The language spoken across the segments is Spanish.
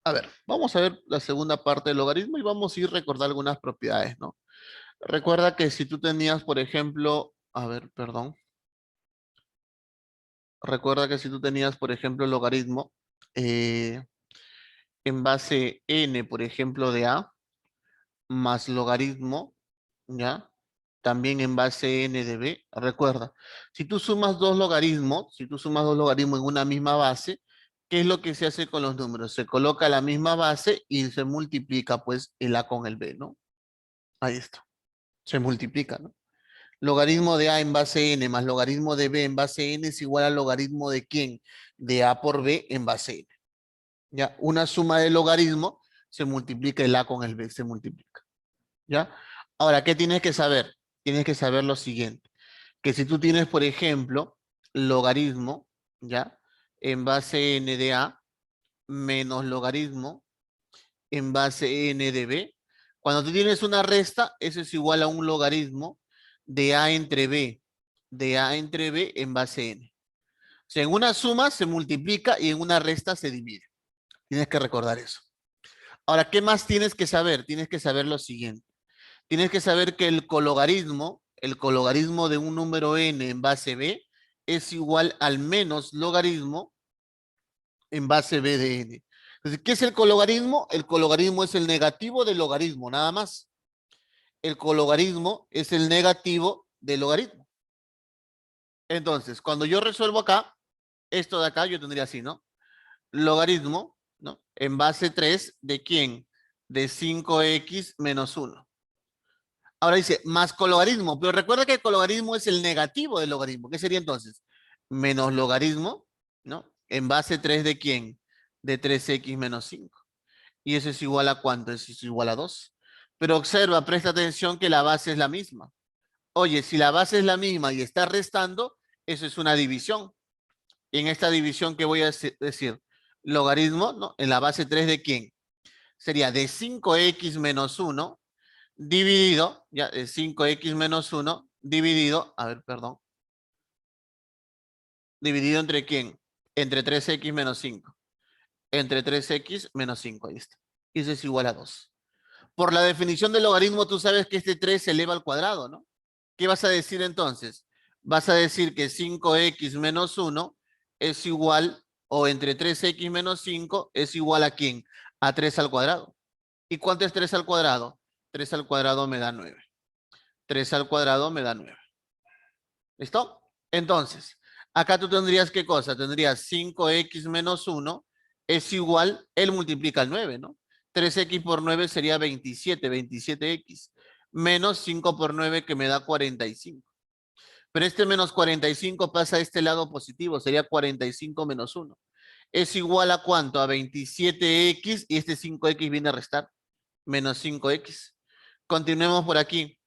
A ver, vamos a ver la segunda parte del logaritmo y vamos a ir recordando algunas propiedades, ¿no? Recuerda que si tú tenías, por ejemplo, a ver, perdón. Recuerda que si tú tenías, por ejemplo, el logaritmo eh, en base n, por ejemplo, de a, más logaritmo, ¿ya? También en base n de b. Recuerda, si tú sumas dos logaritmos, si tú sumas dos logaritmos en una misma base, ¿qué es lo que se hace con los números? Se coloca la misma base y se multiplica, pues, el a con el b, ¿no? Ahí está. Se multiplica, ¿no? Logaritmo de a en base n más logaritmo de b en base n es igual al logaritmo de quién? De a por b en base n. ¿Ya? Una suma de logaritmo se multiplica el a con el b, se multiplica. ¿Ya? Ahora, ¿qué tienes que saber? Tienes que saber lo siguiente, que si tú tienes, por ejemplo, logaritmo, ¿ya? En base n de a menos logaritmo en base n de b, cuando tú tienes una resta, eso es igual a un logaritmo de a entre b, de a entre b en base n. O sea, en una suma se multiplica y en una resta se divide. Tienes que recordar eso. Ahora, ¿qué más tienes que saber? Tienes que saber lo siguiente. Tienes que saber que el cologarismo de un número n en base b es igual al menos logaritmo en base b de n. Entonces, ¿qué es el cologarismo? El cologarismo es el negativo del logaritmo, nada más. El cologarismo es el negativo del logaritmo. Entonces, cuando yo resuelvo acá, esto de acá yo tendría así, ¿no? Logaritmo, ¿no? En base 3 ¿de quién? De 5x menos 1. Ahora dice, más cologarismo, pero recuerda que el cologarismo es el negativo del logaritmo. ¿Qué sería entonces? Menos logaritmo, ¿no? En base 3 ¿de quién? De 3x menos 5. ¿Y eso es igual a cuánto? Eso es igual a 2. Pero observa, presta atención que la base es la misma. Oye, si la base es la misma y está restando, eso es una división. Y en esta división, ¿qué voy a decir? Logaritmo, ¿no? En la base 3 ¿de quién? Sería de 5x menos 1 dividido, ya, 5x menos 1 dividido, a ver, perdón, dividido entre quién? Entre 3x menos 5. Entre 3x menos 5, ahí está. Y eso es igual a 2. Por la definición del logaritmo, tú sabes que este 3 se eleva al cuadrado, ¿no? ¿Qué vas a decir entonces? Vas a decir que 5x menos 1 es igual, o entre 3x menos 5 es igual a quién? A 3 al cuadrado. ¿Y cuánto es 3 al cuadrado? 3 al cuadrado me da 9. 3 al cuadrado me da 9. ¿Listo? Entonces, acá tú tendrías ¿qué cosa? Tendrías 5x menos 1 es igual, él multiplica el 9, ¿no? 3x por 9 sería 27, 27x. Menos 5 por 9 que me da 45. Pero este menos 45 pasa a este lado positivo, sería 45 menos 1. ¿Es igual a cuánto? A 27x y este 5x viene a restar. Menos 5x. Continuemos por aquí.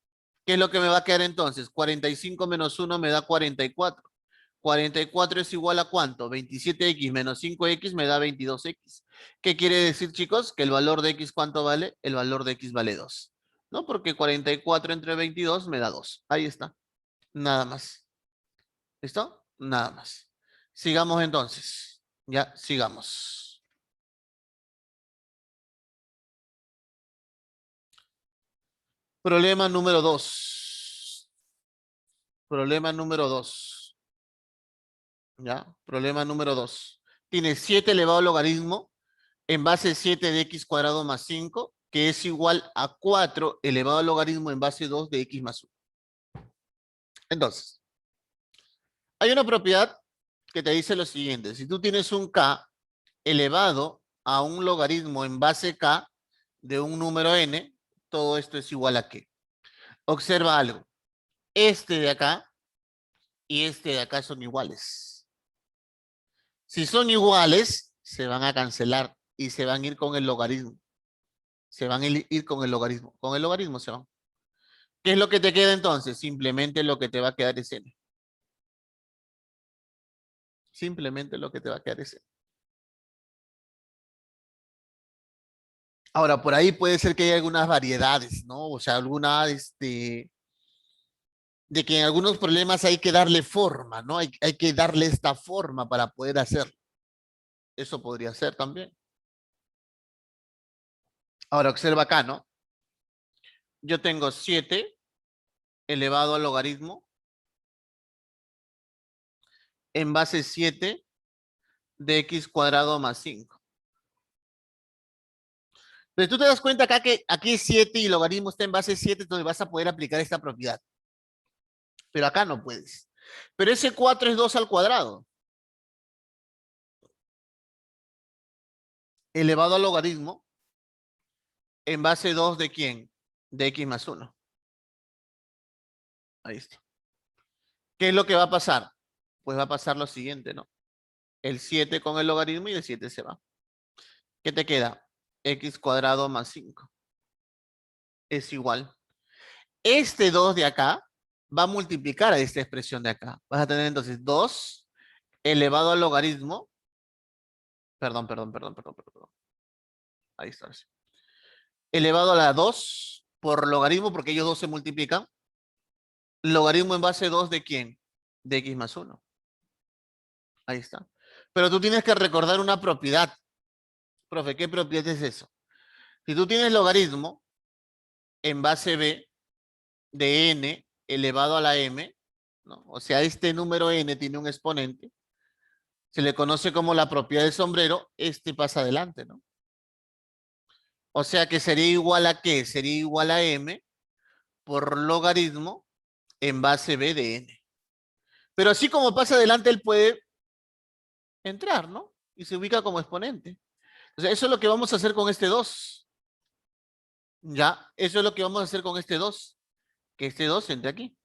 ¿Qué es lo que me va a quedar entonces? 45 menos 1 me da 44. 44 es igual a cuánto? 27x menos 5x me da 22x. ¿Qué quiere decir, chicos? Que el valor de x, ¿cuánto vale? El valor de x vale 2. ¿No? Porque 44 entre 22 me da 2. Ahí está. Nada más. ¿Listo? Nada más. Sigamos entonces. Ya, sigamos. Problema número 2. Problema número 2. ¿Ya? Problema número 2. Tiene 7 elevado al logaritmo en base 7 de x cuadrado más 5, que es igual a 4 elevado al logaritmo en base 2 de x más 1. Entonces, hay una propiedad que te dice lo siguiente. Si tú tienes un k elevado a un logaritmo en base k de un número n, todo esto es igual a qué. Observa algo. Este de acá y este de acá son iguales. Si son iguales, se van a cancelar y se van a ir con el logaritmo. Se van a ir con el logaritmo. Con el logaritmo se van. ¿Qué es lo que te queda entonces? Simplemente lo que te va a quedar es n. Simplemente lo que te va a quedar es n. Ahora, por ahí puede ser que haya algunas variedades, ¿no? O sea, alguna, de que en algunos problemas hay que darle forma, ¿no? Hay que darle esta forma para poder hacerlo. Eso podría ser también. Ahora observa acá, ¿no? Yo tengo 7 elevado al logaritmo en base 7 de x cuadrado más 5. Pero tú te das cuenta acá que aquí es 7 y el logaritmo está en base 7, entonces vas a poder aplicar esta propiedad. Pero acá no puedes. Pero ese 4 es 2 al cuadrado. Elevado al logaritmo en base 2 de quién? De x más 1. Ahí está. ¿Qué es lo que va a pasar? Pues va a pasar lo siguiente, ¿no? El 7 con el logaritmo y el 7 se va. ¿Qué te queda? X cuadrado más 5 es igual. Este 2 de acá va a multiplicar a esta expresión de acá. Vas a tener entonces 2 elevado al logaritmo. Perdón. Ahí está. Elevado a la 2 por logaritmo, porque ellos dos se multiplican. Logaritmo en base 2 de quién? De x más 1. Ahí está. Pero tú tienes que recordar una propiedad. Profe, ¿qué propiedad es eso? Si tú tienes logaritmo en base b de n elevado a la m, ¿no? O sea, este número n tiene un exponente, se le conoce como la propiedad del sombrero, este pasa adelante, ¿no? O sea que sería igual a ¿qué? Sería igual a m por logaritmo en base b de n. Pero así como pasa adelante, él puede entrar, ¿no? Y se ubica como exponente. O sea, eso es lo que vamos a hacer con este 2. Ya, eso es lo que vamos a hacer con este 2. Que este 2 entre aquí.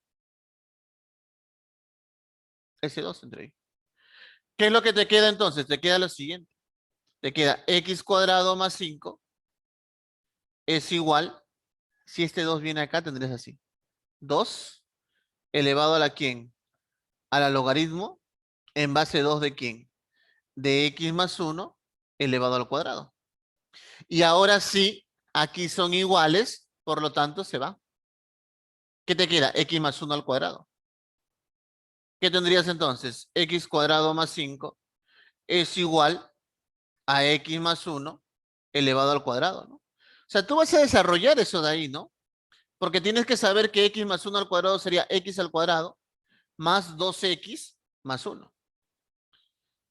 Ese 2 entre ahí. ¿Qué es lo que te queda entonces? Te queda lo siguiente. Te queda x cuadrado más 5 es igual. Si este 2 viene acá, tendrías así. 2 elevado a la quién? A la logaritmo en base 2 de quién? De x más 1 elevado al cuadrado. Y ahora sí, aquí son iguales, por lo tanto se va. ¿Qué te queda? X más 1 al cuadrado. ¿Qué tendrías entonces? X cuadrado más 5 es igual a X más 1 elevado al cuadrado, ¿no? O sea, tú vas a desarrollar eso de ahí, ¿no? Porque tienes que saber que X más 1 al cuadrado sería X al cuadrado más 2X más 1.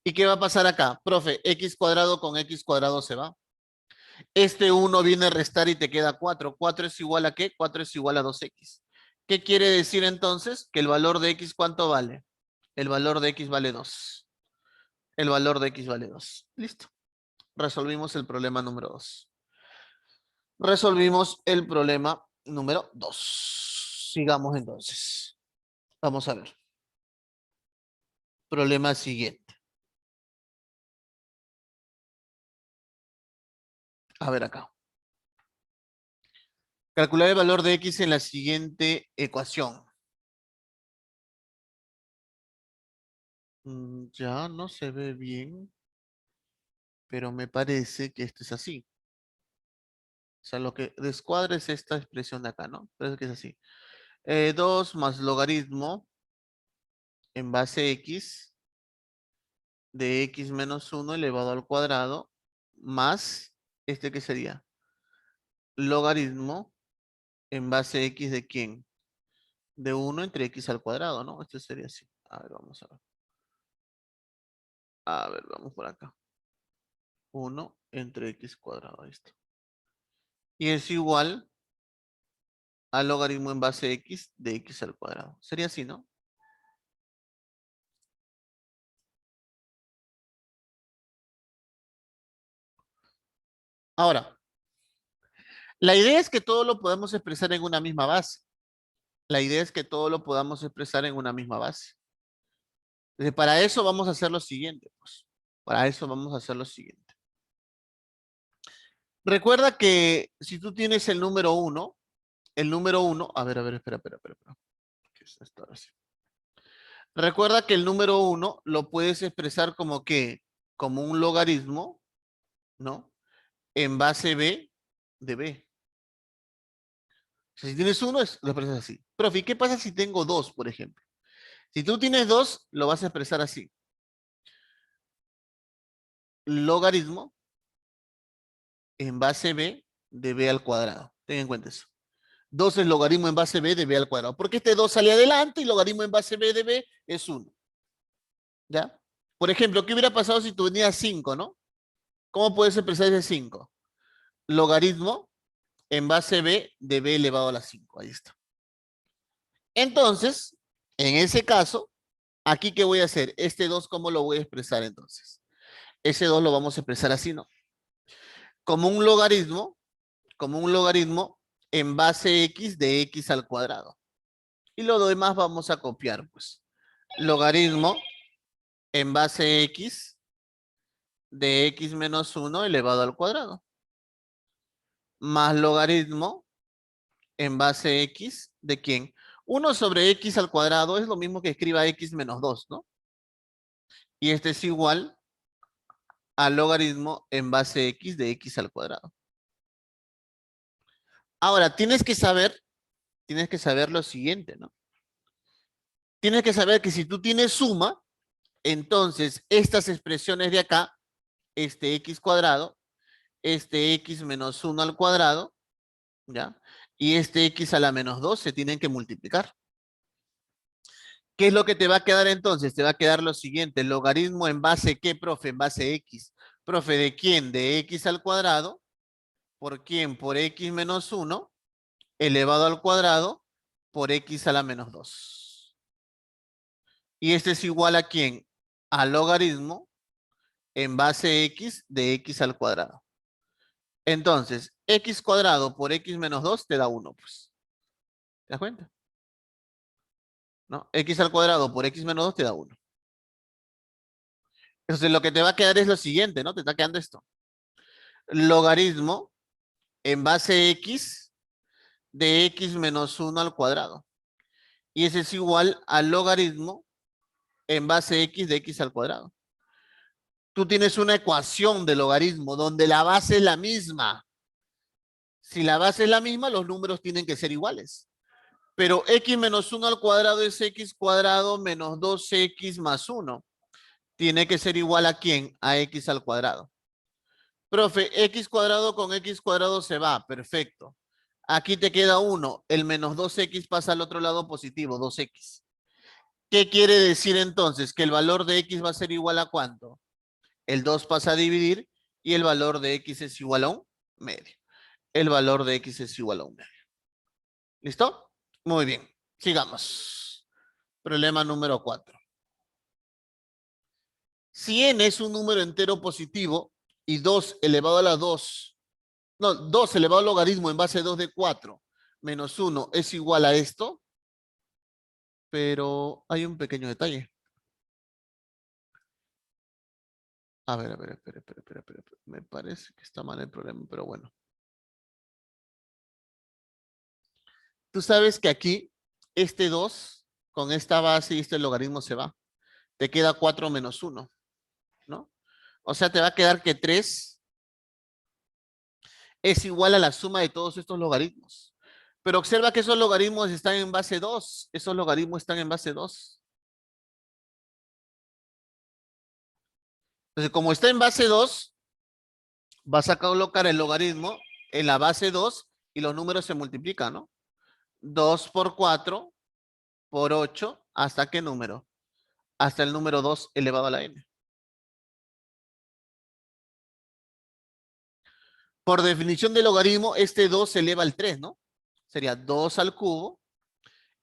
¿Y qué va a pasar acá? Profe, X cuadrado con X cuadrado se va. Este 1 viene a restar y te queda 4. ¿4 es igual a qué? 4 es igual a 2X. ¿Qué quiere decir entonces? Que el valor de X, ¿cuánto vale? El valor de X vale 2. El valor de X vale 2. Listo. Resolvimos el problema número 2. Resolvimos el problema número 2. Sigamos entonces. Vamos a ver. Problema siguiente. A ver acá. Calcular el valor de X en la siguiente ecuación. Ya no se ve bien, pero me parece que esto es así. O sea, lo que descuadra es esta expresión de acá, ¿no? Parece que es así. 2 más logaritmo en base X de X menos 1 elevado al cuadrado más, ¿este qué sería? Logaritmo en base X de quién? De 1 entre X al cuadrado, ¿no? Esto sería así. A ver, vamos a ver. A ver, vamos por acá. 1 entre X cuadrado, ahí está. Y es igual al logaritmo en base X de X al cuadrado. Sería así, ¿no? Ahora, la idea es que todo lo podamos expresar en una misma base. La idea es que todo lo podamos expresar en una misma base. Entonces, para eso vamos a hacer lo siguiente, pues. Para eso vamos a hacer lo siguiente. Recuerda que si tú tienes el número uno, espera. ¿Qué es esto ahora sí? Recuerda que el número uno lo puedes expresar como que, como un logaritmo, ¿no? En base b de b. O sea, si tienes uno, lo expresas así. Profe, ¿y qué pasa si tengo dos, por ejemplo? Si tú tienes dos, lo vas a expresar así. Logaritmo en base b de b al cuadrado. Ten en cuenta eso. 2 es logaritmo en base b de b al cuadrado. Porque este 2 sale adelante y logaritmo en base b de b es 1. ¿Ya? Por ejemplo, ¿qué hubiera pasado si tú tenías 5, no? ¿Cómo puedes expresar ese 5? Logaritmo en base b de b elevado a la 5. Ahí está. Entonces, en ese caso, aquí ¿qué voy a hacer? Este 2, ¿cómo lo voy a expresar entonces? Ese 2 lo vamos a expresar así, ¿no? Como un logaritmo en base x de x al cuadrado. Y lo demás vamos a copiar, pues. Logaritmo en base x de x menos 1 elevado al cuadrado. Más logaritmo en base x de ¿quién? 1 sobre x al cuadrado es lo mismo que escriba x menos 2, ¿no? Y este es igual al logaritmo en base x de x al cuadrado. Ahora, tienes que saber lo siguiente, ¿no? Tienes que saber que si tú tienes suma, entonces estas expresiones de acá, este x cuadrado, este x menos 1 al cuadrado, ¿ya? Y este x a la menos 2 se tienen que multiplicar. ¿Qué es lo que te va a quedar entonces? Te va a quedar lo siguiente, logaritmo en base, ¿qué, profe? En base x. Profe, ¿de quién? De x al cuadrado. ¿Por quién? Por x menos 1 elevado al cuadrado por x a la menos 2. Y este es igual ¿a quién? Al logaritmo en base x de x al cuadrado. Entonces, x cuadrado por x menos 2 te da 1, pues. ¿Te das cuenta? ¿No? X al cuadrado por x menos 2 te da 1. Entonces, lo que te va a quedar es lo siguiente, ¿no? Te está quedando esto. Logaritmo en base x de x menos 1 al cuadrado. Y ese es igual al logaritmo en base x de x al cuadrado. Tú tienes una ecuación de logaritmo donde la base es la misma. Si la base es la misma, los números tienen que ser iguales. Pero x menos 1 al cuadrado es x cuadrado menos 2x más 1. Tiene que ser igual ¿a quién? A x al cuadrado. Profe, x cuadrado con x cuadrado se va. Perfecto. Aquí te queda 1. El menos 2x pasa al otro lado positivo, 2x. ¿Qué quiere decir entonces? Que el valor de x va a ser igual a ¿cuánto? El 2 pasa a dividir y el valor de x es igual a un medio. El valor de x es igual a un medio. ¿Listo? Muy bien. Sigamos. Problema número 4. Si n es un número entero positivo y 2 elevado a la 2, no, 2 elevado al logaritmo en base 2 de 4 menos 1 es igual a esto, pero hay un pequeño detalle. A ver, espera. Me parece que está mal el problema, pero bueno. Tú sabes que aquí este 2 con esta base y este logaritmo se va. Te queda 4 menos 1, ¿no? O sea, te va a quedar que 3 es igual a la suma de todos estos logaritmos. Pero observa que esos logaritmos están en base 2. Esos logaritmos están en base 2. Entonces, como está en base 2, vas a colocar el logaritmo en la base 2 y los números se multiplican, ¿no? 2 por 4 por 8, ¿hasta qué número? Hasta el número 2 elevado a la n. Por definición de logaritmo, este 2 se eleva al 3, ¿no? Sería 2 al cubo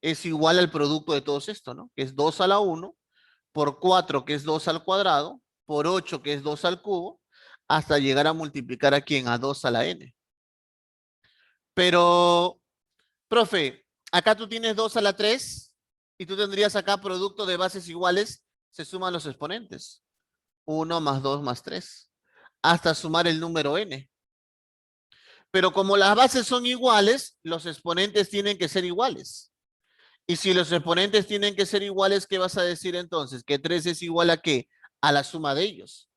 es igual al producto de todos estos, ¿no? Que es 2 a la 1 por 4, que es 2 al cuadrado, por 8, que es 2 al cubo, hasta llegar a multiplicar a quién, a 2 a la n. Pero, profe, acá tú tienes 2 a la 3 y tú tendrías acá producto de bases iguales, se suman los exponentes. 1 más 2 más 3, hasta sumar el número n. Pero como las bases son iguales, los exponentes tienen que ser iguales. Y si los exponentes tienen que ser iguales, ¿qué vas a decir entonces? Que 3 es igual ¿a qué? A la suma de ellos.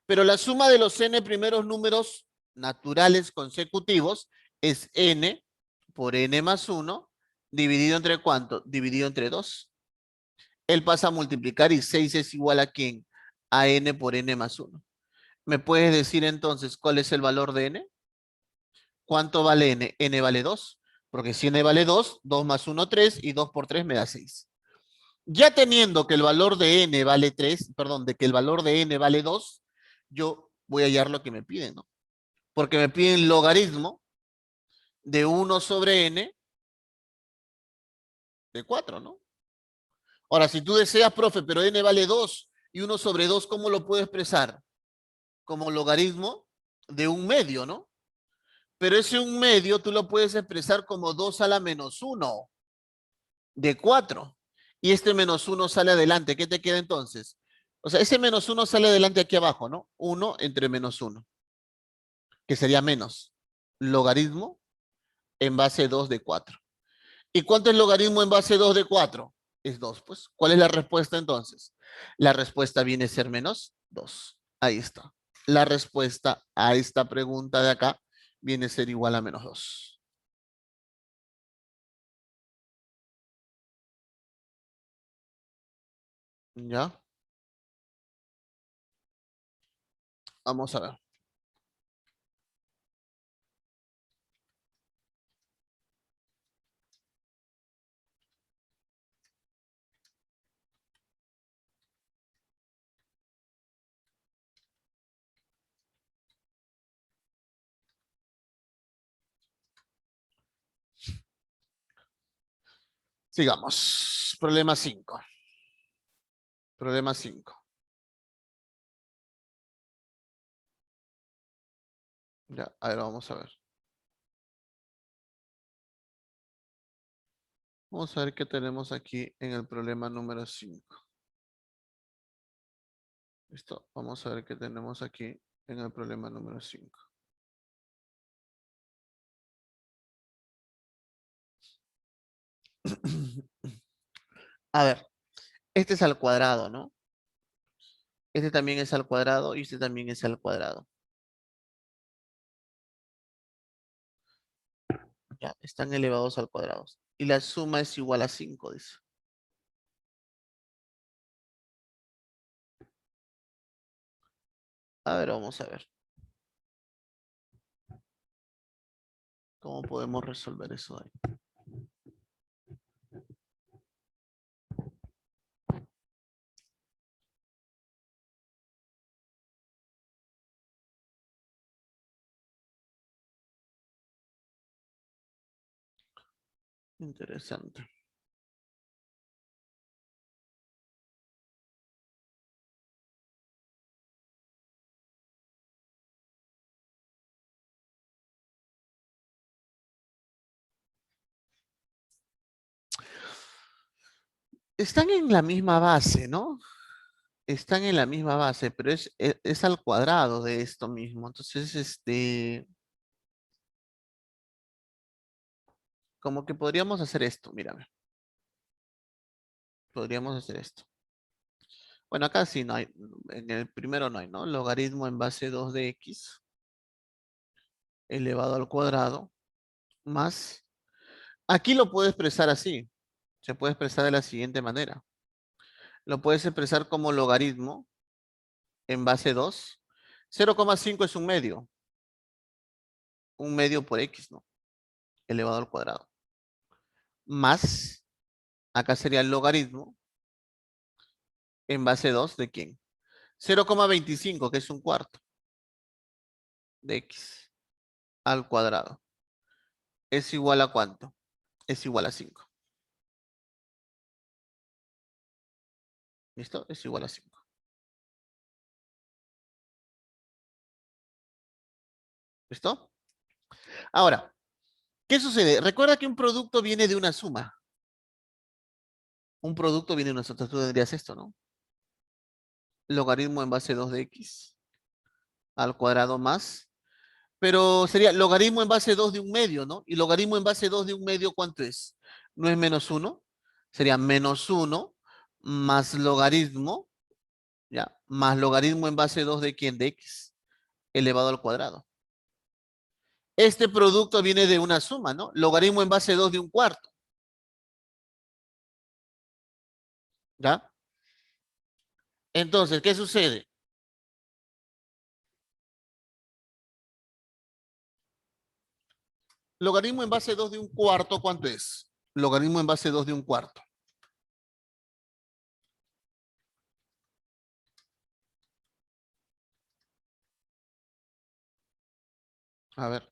Pero la suma de los n primeros números naturales consecutivos es n por n más 1 dividido entre ¿cuánto? Dividido entre 2. Él pasa a multiplicar y 6 es igual ¿a quién? A n por n más 1. ¿Me puedes decir entonces cuál es el valor de n? ¿Cuánto vale n? N vale 2, porque si n vale 2, 2 más 1, 3, y 2 por 3 me da 6. Ya teniendo que el valor de n vale 3, perdón, de que el valor de n vale 2, yo voy a hallar lo que me piden, ¿no? Porque me piden logaritmo de 1 sobre n de 4, ¿no? Ahora, si tú deseas, profe, pero n vale 2 y 1 sobre 2, ¿cómo lo puedo expresar? Como logaritmo de un medio, ¿no? Pero ese un medio tú lo puedes expresar como 2 a la menos 1 de 4. Y este menos 1 sale adelante. ¿Qué te queda entonces? O sea, ese menos 1 sale adelante aquí abajo, ¿no? 1 entre menos 1, que sería menos logaritmo en base 2 de 4. ¿Y cuánto es logaritmo en base 2 de 4? Es 2, pues. ¿Cuál es la respuesta entonces? La respuesta viene a ser menos 2. Ahí está. La respuesta a esta pregunta de acá viene a ser igual a menos 2. ¿Ya? Vamos a ver. Sigamos. Problema 5. Problema 5. Ya, a ver, vamos a ver. Vamos a ver qué tenemos aquí en el problema número 5. ¿Listo? Vamos a ver qué tenemos aquí en el problema número 5. A ver, este es al cuadrado, ¿no? Este también es al cuadrado y este también es al cuadrado. Ya, están elevados al cuadrado. Y la suma es igual a 5, dice. A ver, vamos a ver. ¿Cómo podemos resolver eso ahí? Interesante. Están en la misma base, ¿no? Están en la misma base, pero es al cuadrado de esto mismo. Entonces, como que podríamos hacer esto, mírame. Podríamos hacer esto. Bueno, acá sí no hay, en el primero no hay, ¿no? Logaritmo en base 2 de x elevado al cuadrado más. Aquí lo puedo expresar así. Se puede expresar de la siguiente manera. Lo puedes expresar como logaritmo en base 2. 0,5 es un medio. Un medio por x, ¿no? Elevado al cuadrado. Más, acá sería el logaritmo en base 2 de quién. 0,25, que es un cuarto de x al cuadrado. ¿Es igual a cuánto? Es igual a 5. ¿Listo? Es igual a 5. ¿Listo? Ahora, ¿qué sucede? Recuerda que un producto viene de una suma. Un producto viene de una suma. Tú tendrías esto, ¿no? Logaritmo en base 2 de x al cuadrado más. Pero sería logaritmo en base 2 de un medio, ¿no? Y logaritmo en base 2 de un medio, ¿cuánto es? ¿No es menos 1? Sería menos 1 más logaritmo, ¿ya? Más logaritmo en base 2 de quién? De x elevado al cuadrado. Este producto viene de una suma, ¿no? Logaritmo en base 2 de un cuarto, ¿ya? Entonces, ¿qué sucede? Logaritmo en base 2 de un cuarto, ¿cuánto es? Logaritmo en base 2 de un cuarto. A ver,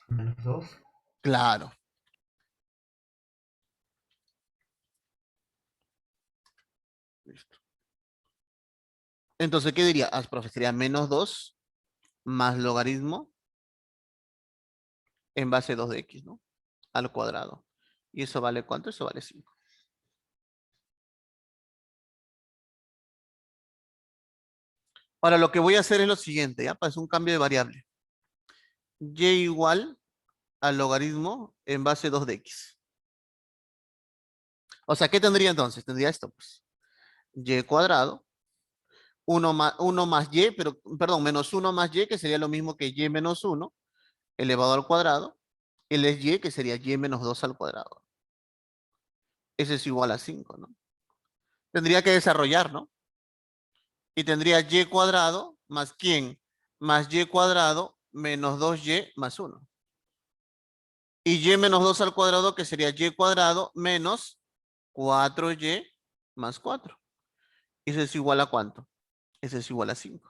Menos 2. claro. Listo. Entonces, ¿qué diría? Ah, profe, sería menos 2 más logaritmo en base 2 de x, ¿no? Al cuadrado. ¿Y eso vale cuánto? Eso vale 5. Ahora, lo que voy a hacer es lo siguiente, ¿ya? Pues un cambio de variable. Y igual al logaritmo en base 2 de x. O sea, ¿qué tendría entonces? Tendría esto, pues. Y cuadrado, uno más y, pero, perdón, menos uno más y, que sería lo mismo que y menos uno elevado al cuadrado. El es y, que sería y menos 2 al cuadrado. Ese es igual a 5, ¿no? Tendría que desarrollar, ¿no? Y tendría y cuadrado más quién, más y cuadrado menos 2y más uno. Y y menos 2 al cuadrado, que sería y cuadrado menos 4y más 4. Eso es igual a ¿cuánto? Eso es igual a 5.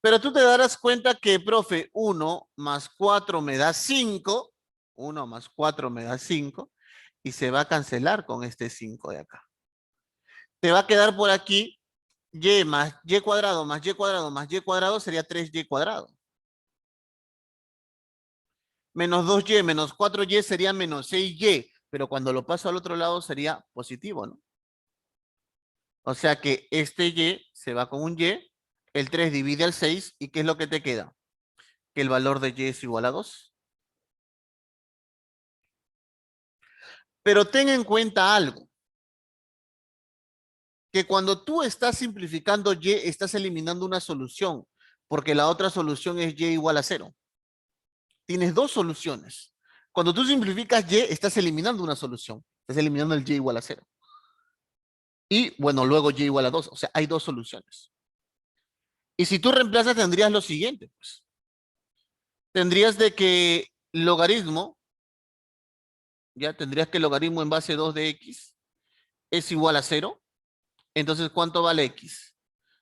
Pero tú te darás cuenta que, profe, 1 más 4 me da 5. 1 más 4 me da 5. Y se va a cancelar con este 5 de acá. Te va a quedar por aquí y más y cuadrado más y cuadrado más y cuadrado sería 3y cuadrado. Menos 2y menos 4y sería menos 6y. Pero cuando lo paso al otro lado sería positivo, ¿no? O sea que este y se va con un y. El 3 divide al 6. ¿Y qué es lo que te queda? Que el valor de y es igual a 2. Pero ten en cuenta algo, que cuando tú estás simplificando y, estás eliminando una solución, porque la otra solución es y igual a 0. Tienes dos soluciones. Cuando tú simplificas y, estás eliminando una solución. Estás eliminando el y igual a 0. Y bueno, luego y igual a 2. O sea, hay dos soluciones. Y si tú reemplazas, tendrías lo siguiente, pues. Tendrías de que logaritmo, ya tendrías que logaritmo en base 2 de x es igual a 0. Entonces, ¿cuánto vale x?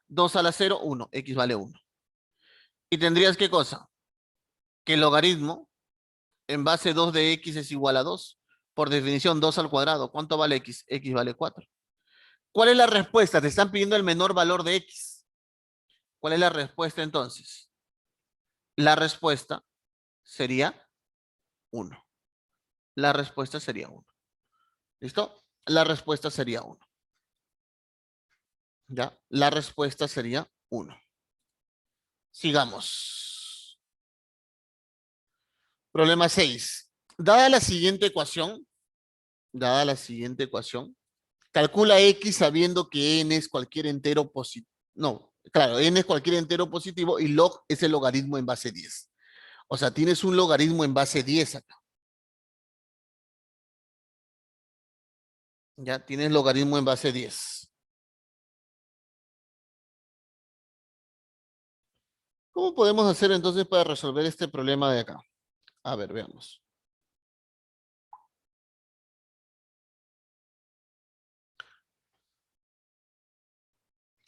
2 a la 0, 1. X vale 1. Y tendrías qué cosa? Que el logaritmo en base 2 de x es igual a 2. Por definición, 2 al cuadrado. ¿Cuánto vale x? X vale 4. ¿Cuál es la respuesta? Te están pidiendo el menor valor de x. ¿Cuál es la respuesta entonces? La respuesta sería 1. La respuesta sería 1. ¿Listo? La respuesta sería 1. ¿Ya? La respuesta sería 1. Sigamos. Problema 6. Dada la siguiente ecuación, calcula x sabiendo que n es cualquier entero positivo. No, claro, n es cualquier entero positivo y log es el logaritmo en base 10. O sea, tienes un logaritmo en base 10 acá. Ya tienes logaritmo en base 10. ¿Cómo podemos hacer entonces para resolver este problema de acá? A ver, veamos.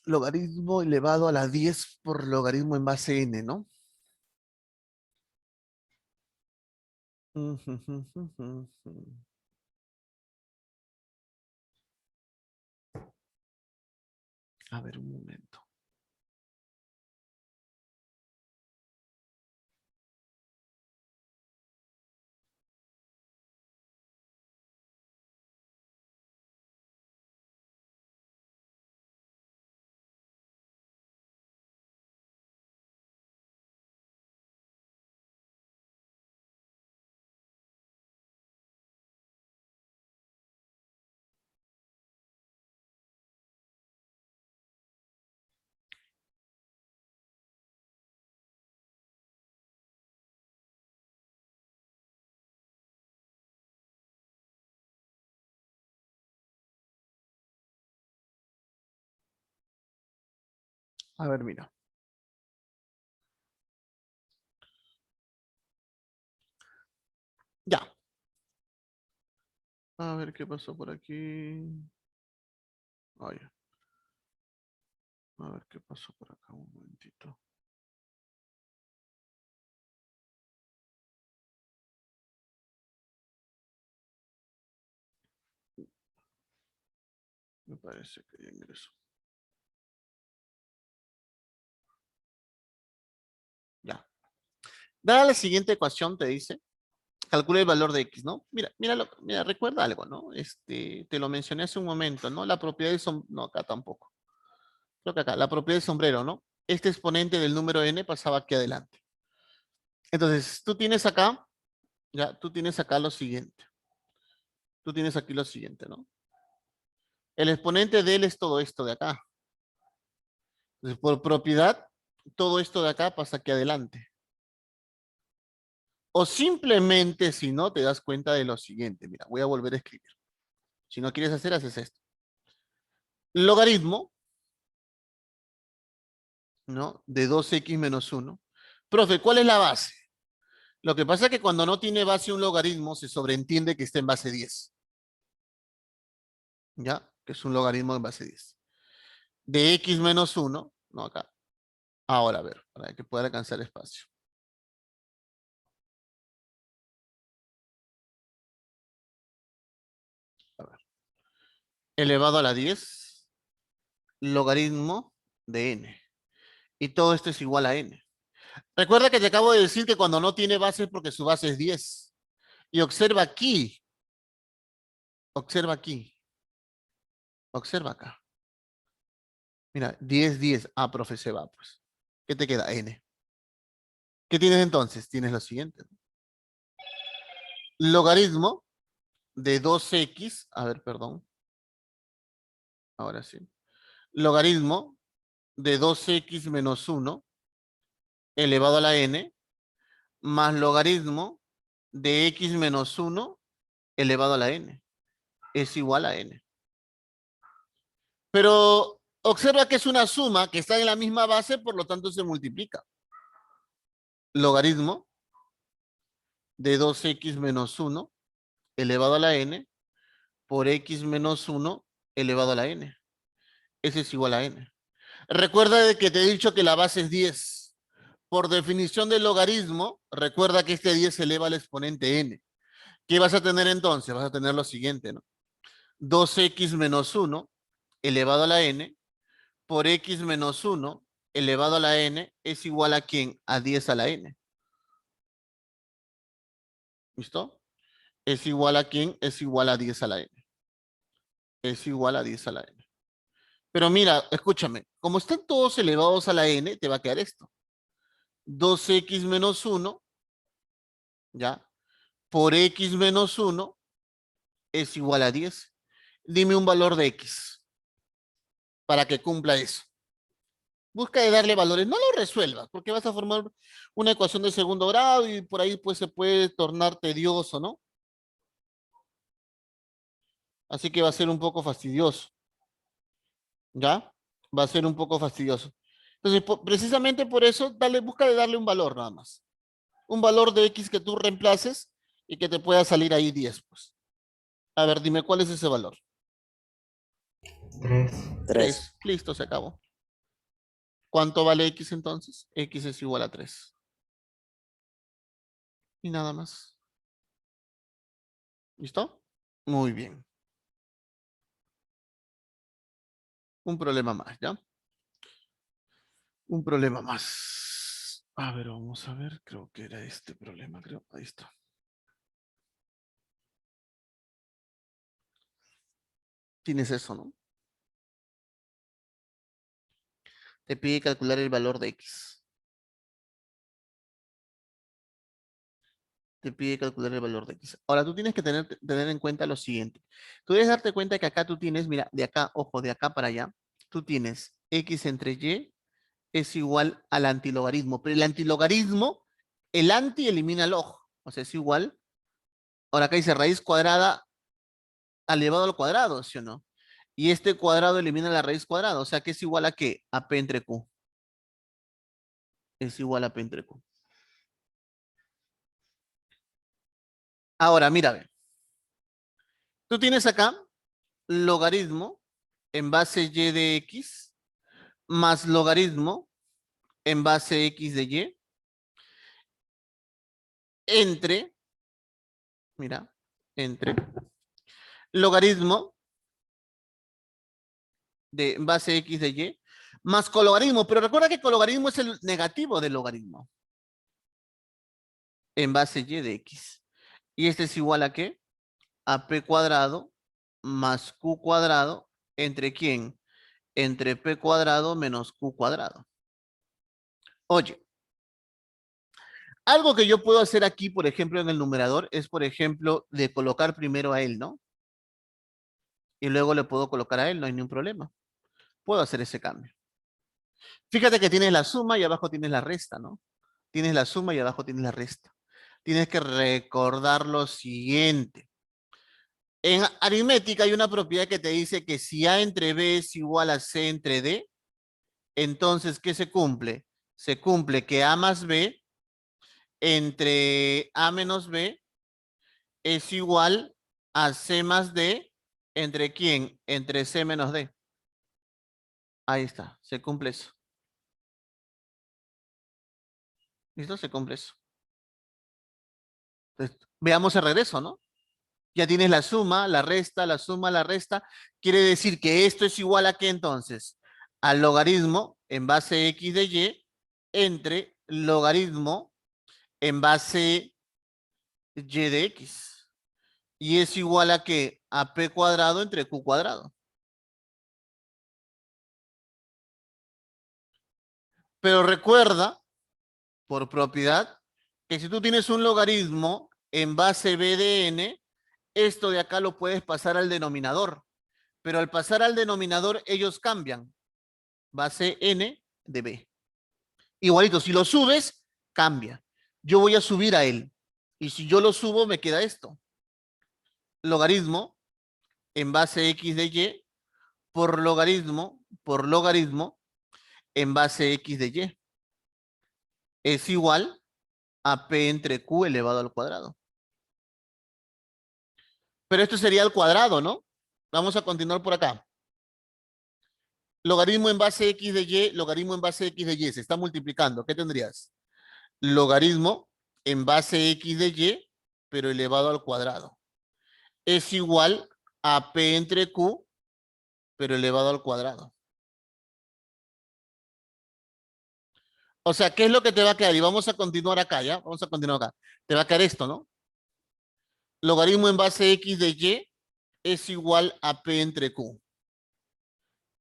Logaritmo elevado a la 10 por logaritmo en base n, ¿no? A ver, un momento. A ver, mira. Ya. A ver qué pasó por aquí. Ah, ya. A ver qué pasó por acá. Un momentito. Me parece que ya ingresó. Ya. Dada la siguiente ecuación, te dice, calcula el valor de X, ¿no? Mira, mira, recuerda algo, ¿no? Te lo mencioné hace un momento, ¿no? La propiedad del sombrero, no, acá tampoco. Creo que acá, la propiedad del sombrero, ¿no? Este exponente del número n pasaba aquí adelante. Entonces, tú tienes acá, ya, tú tienes acá lo siguiente. Tú tienes aquí lo siguiente, ¿no? El exponente de él es todo esto de acá. Entonces, por propiedad, todo esto de acá pasa aquí adelante. O simplemente, si no, te das cuenta de lo siguiente. Mira, voy a volver a escribir. Si no quieres hacer, haces esto. Logaritmo, ¿no? De 2x menos 1. Profe, ¿cuál es la base? Lo que pasa es que cuando no tiene base un logaritmo, se sobreentiende que está en base 10. ¿Ya? Que es un logaritmo en base 10. De x menos 1, no acá. Ahora, a ver, para que pueda alcanzar espacio. A ver. Elevado a la 10, logaritmo de n. Y todo esto es igual a n. Recuerda que te acabo de decir que cuando no tiene base es porque su base es 10. Y observa aquí, observa acá. Mira, 10, 10. Ah, profe, se va, pues. ¿Qué te queda? N. ¿Qué tienes entonces? Tienes lo siguiente. Logaritmo de 2x, a ver, perdón, ahora sí. Logaritmo de 2x menos 1 elevado a la n, más logaritmo de x menos 1 elevado a la n. Es igual a n. Pero observa que es una suma que está en la misma base, por lo tanto se multiplica. Logaritmo de 2x menos 1 elevado a la n por x menos 1 elevado a la n. Ese es igual a n. Recuerda de que te he dicho que la base es 10. Por definición del logaritmo, recuerda que este 10 se eleva al exponente n. ¿Qué vas a tener entonces? Vas a tener lo siguiente, ¿no? 2x menos 1 elevado a la n por x menos 1 elevado a la n es igual a ¿quién? A 10 a la n. ¿Listo? Es igual a ¿quién? Es igual a 10 a la n. Es igual a 10 a la n. Pero mira, escúchame, como están todos elevados a la n, te va a quedar esto. 2x menos 1, ¿ya? Por x menos 1 es igual a 10. Dime un valor de x para que cumpla eso. Busca de darle valores, no lo resuelvas, porque vas a formar una ecuación de segundo grado y por ahí pues se puede tornar tedioso, ¿no? Así que va a ser un poco fastidioso, ¿ya? Va a ser un poco fastidioso. Entonces, precisamente por eso, busca de darle un valor nada más. Un valor de x que tú reemplaces y que te pueda salir ahí 10, pues. A ver, dime cuál es ese valor. 3. 3. 3. Listo, se acabó. ¿Cuánto vale x entonces? X es igual a 3. Y nada más. ¿Listo? Muy bien. Un problema más, ¿ya? Un problema más. A ver, vamos a ver. Creo que era este problema, creo. Ahí está. Tienes eso, ¿no? Te pide calcular el valor de x. Te pide calcular el valor de x. Ahora, tú tienes que tener en cuenta lo siguiente. Tú debes darte cuenta que acá tú tienes, mira, de acá, ojo, de acá para allá, tú tienes x entre y es igual al antilogaritmo. Pero el antilogaritmo, el anti elimina el log. O sea, es igual. Ahora acá dice raíz cuadrada elevado al cuadrado, ¿sí o no? Y este cuadrado elimina la raíz cuadrada. O sea, que es igual a ¿qué? A p entre q. Es igual a p entre q. Ahora, mira, ve. Tú tienes acá logaritmo en base y de x más logaritmo en base x de y entre, mira, entre logaritmo de base x de y más cologaritmo, pero recuerda que cologaritmo es el negativo del logaritmo en base y de x. Y este es igual a ¿qué? A p cuadrado más q cuadrado entre ¿quién? Entre p cuadrado menos q cuadrado. Oye, algo que yo puedo hacer aquí, por ejemplo, en el numerador, es, por ejemplo, de colocar primero a él, ¿no? Y luego le puedo colocar a él, no hay ningún problema. Puedo hacer ese cambio. Fíjate que tienes la suma y abajo tienes la resta, ¿no? Tienes la suma y abajo tienes la resta. Tienes que recordar lo siguiente. En aritmética hay una propiedad que te dice que si A entre B es igual a C entre D, entonces, ¿qué se cumple? Se cumple que A más B entre A menos B es igual a C más D entre ¿quién? Entre C menos D. Ahí está, se cumple eso. ¿Listo? Se cumple eso. Entonces, veamos el regreso, ¿no? Ya tienes la suma, la resta, la suma, la resta. Quiere decir que esto es igual a ¿qué entonces? Al logaritmo en base x de y entre logaritmo en base y de x. Y es igual a ¿qué? A p cuadrado entre q cuadrado. Pero recuerda, por propiedad, que si tú tienes un logaritmo en base b de n, esto de acá lo puedes pasar al denominador. Pero al pasar al denominador, ellos cambian. Base n de b. Igualito, si lo subes, cambia. Yo voy a subir a él. Y si yo lo subo, me queda esto. Logaritmo en base x de y por logaritmo en base x de y. Es igual a p entre q elevado al cuadrado. Pero esto sería al cuadrado, ¿no? Vamos a continuar por acá. Logaritmo en base x de y, logaritmo en base x de y. Se está multiplicando. ¿Qué tendrías? Logaritmo en base x de y, pero elevado al cuadrado. Es igual a p entre q, pero elevado al cuadrado. O sea, ¿qué es lo que te va a quedar? Y vamos a continuar acá, ¿ya? Vamos a continuar acá. Te va a quedar esto, ¿no? Logaritmo en base x de y es igual a p entre q.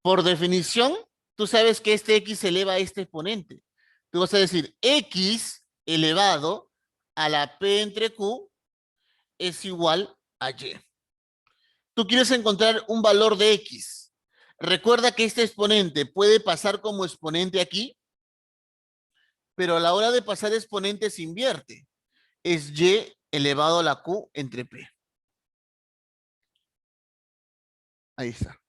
Por definición, tú sabes que este x se eleva a este exponente. Tú vas a decir x elevado a la p entre q es igual a y. Tú quieres encontrar un valor de x. Recuerda que este exponente puede pasar como exponente aquí, pero a la hora de pasar exponente se invierte. Es y elevado a la q entre p. Ahí está.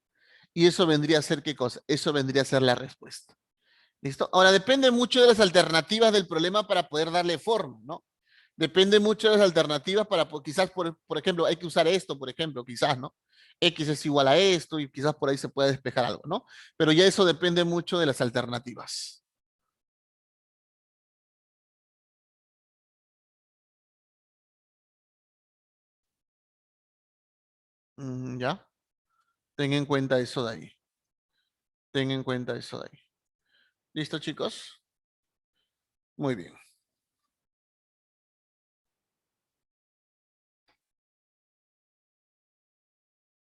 Y eso vendría a ser ¿qué cosa? Eso vendría a ser la respuesta. ¿Listo? Ahora depende mucho de las alternativas del problema para poder darle forma, ¿no? Depende mucho de las alternativas para, quizás, por ejemplo, hay que usar esto, por ejemplo, quizás, ¿no? X es igual a esto y quizás por ahí se pueda despejar algo, ¿no? Pero ya eso depende mucho de las alternativas. ¿Ya? Ten en cuenta eso de ahí. Ten en cuenta eso de ahí. ¿Listo, chicos? Muy bien.